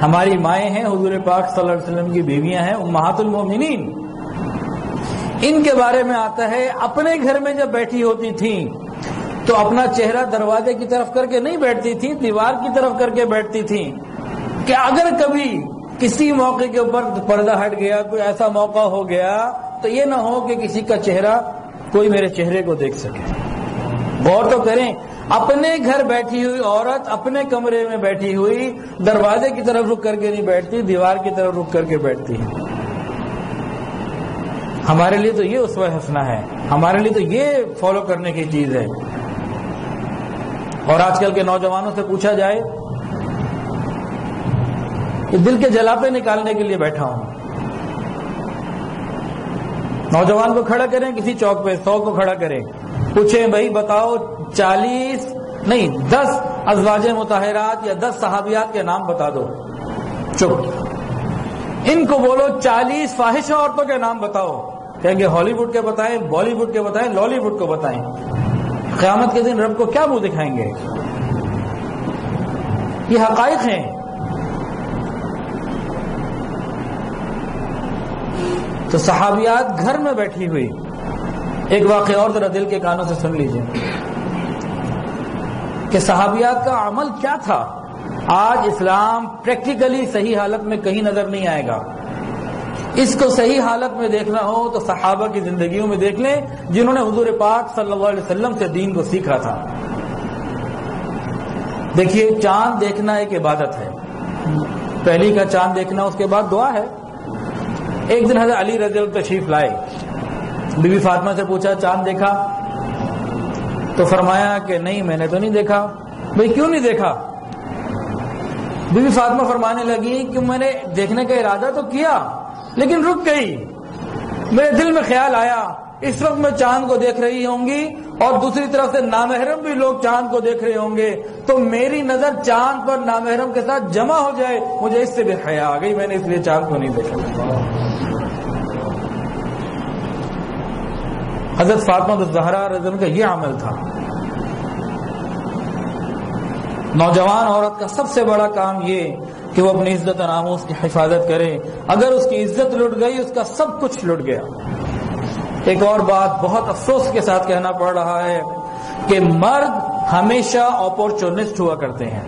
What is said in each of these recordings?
ہماری مائیں ہیں، حضور پاک صلی اللہ علیہ وسلم کی بیویاں ہیں، امہات المومنین، ان کے بارے میں آتا ہے اپنے گھر میں جب بیٹھی ہوتی تھیں تو اپنا چہرہ دروازے کی طرف کر کے نہیں بیٹھتی تھیں، دیوار کی طرف کر کے بیٹھتی تھیں کہ اگر کبھی کسی موقع کے اوپر پردہ ہٹ گیا، کوئی ایسا موقع ہو گیا تو یہ نہ ہو کہ کسی کا چہرہ کوئی میرے چہرے کو دیکھ سکے۔ غور تو کریں، اپنے گھر بیٹھی ہوئی عورت اپنے کمرے میں بیٹھی ہوئی دروازے کی طرف رک کر کے نہیں بیٹھتی، دیوار کی طرف رک کر کے بیٹھتی ہے۔ ہمارے لیے تو یہ اسوہ حسنہ ہے، ہمارے لیے تو یہ فالو کرنے کی چیز ہے۔ اور آج کل کے نوجوانوں سے پوچھا جائے کہ دل کے جلاپے نکالنے کے لیے بیٹھا ہوں، نوجوان کو کھڑا کریں کسی چوک پہ، 100 کو کھڑا کریں، پوچھیں بھائی بتاؤ 10 ازواج مطہرات یا 10 صحابیات کے نام بتا دو، چپ۔ ان کو بولو 40 فاحشہ عورتوں کے نام بتاؤ، کہیں گے ہالی ووڈ کے بتائیں، بالی ووڈ کے بتائیں، لالی ووڈ کو بتائیں۔ قیامت کے دن رب کو کیا منہ دکھائیں گے؟ یہ حقائق ہیں۔ تو صحابیات گھر میں بیٹھی ہوئی، ایک واقعہ اور ذرا دل کے کانوں سے سن لیجئے کہ صحابیات کا عمل کیا تھا۔ آج اسلام پریکٹیکلی صحیح حالت میں کہیں نظر نہیں آئے گا۔ اس کو صحیح حالت میں دیکھنا ہو تو صحابہ کی زندگیوں میں دیکھ لیں، جنہوں نے حضور پاک صلی اللہ علیہ وسلم سے دین کو سیکھا تھا۔ دیکھیے، چاند دیکھنا ایک عبادت ہے، پہلی کا چاند دیکھنا، اس کے بعد دعا ہے۔ ایک دن حضرت علی رضی اللہ تشریف لائے، بی بی فاطمہ سے پوچھا چاند دیکھا؟ تو فرمایا کہ نہیں میں نے تو نہیں دیکھا۔ بھئی کیوں نہیں دیکھا؟ بی بی فاطمہ فرمانے لگی کہ میں نے دیکھنے کا ارادہ تو کیا لیکن رک گئی، میرے دل میں خیال آیا اس وقت میں چاند کو دیکھ رہی ہوں گی اور دوسری طرف سے نامحرم بھی لوگ چاند کو دیکھ رہے ہوں گے، تو میری نظر چاند پر نامحرم کے ساتھ جمع ہو جائے، مجھے اس سے بھی حیا آ گئی، میں نے اس لیے چاند کو نہیں دیکھا۔ حضرت فاطمہ الزہرا رضی اللہ عنہا کا یہ عمل تھا۔ نوجوان عورت کا سب سے بڑا کام یہ کہ وہ اپنی عزت و ناموس کی حفاظت کرے، اگر اس کی عزت لٹ گئی اس کا سب کچھ لٹ گیا۔ ایک اور بات بہت افسوس کے ساتھ کہنا پڑ رہا ہے کہ مرد ہمیشہ اپورچونسٹ ہوا کرتے ہیں۔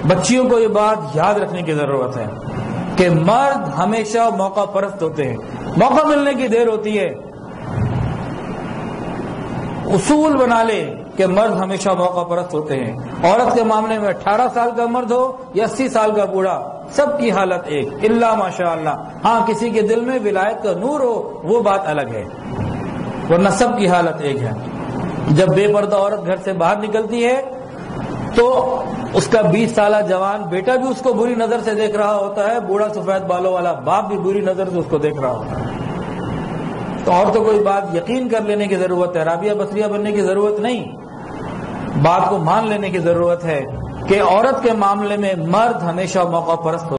بچیوں کو یہ بات یاد رکھنے کی ضرورت ہے کہ مرد ہمیشہ موقع پرست ہوتے ہیں، موقع ملنے کی دیر ہوتی ہے۔ اصول بنا لے کہ مرد ہمیشہ موقع پرست ہوتے ہیں۔ عورت کے معاملے میں 18 سال کا مرد ہو یا 80 سال کا بوڑھا، سب کی حالت ایک، الا ماشاء اللہ۔ ہاں کسی کے دل میں ولایت کا نور ہو وہ بات الگ ہے، ورنہ سب کی حالت ایک ہے۔ جب بے پردہ عورت گھر سے باہر نکلتی ہے تو اس کا 20 سالہ جوان بیٹا بھی اس کو بری نظر سے دیکھ رہا ہوتا ہے، بوڑھا سفید بالوں والا باپ بھی بری نظر سے اس کو دیکھ رہا ہوتا ہے۔ تو عورتوں کو یہ بات یقین کر لینے کی ضرورت ہے، رابعہ بصریہ بننے کی ضرورت نہیں، بات کو مان لینے کی ضرورت ہے کہ عورت کے معاملے میں مرد ہمیشہ موقع پرست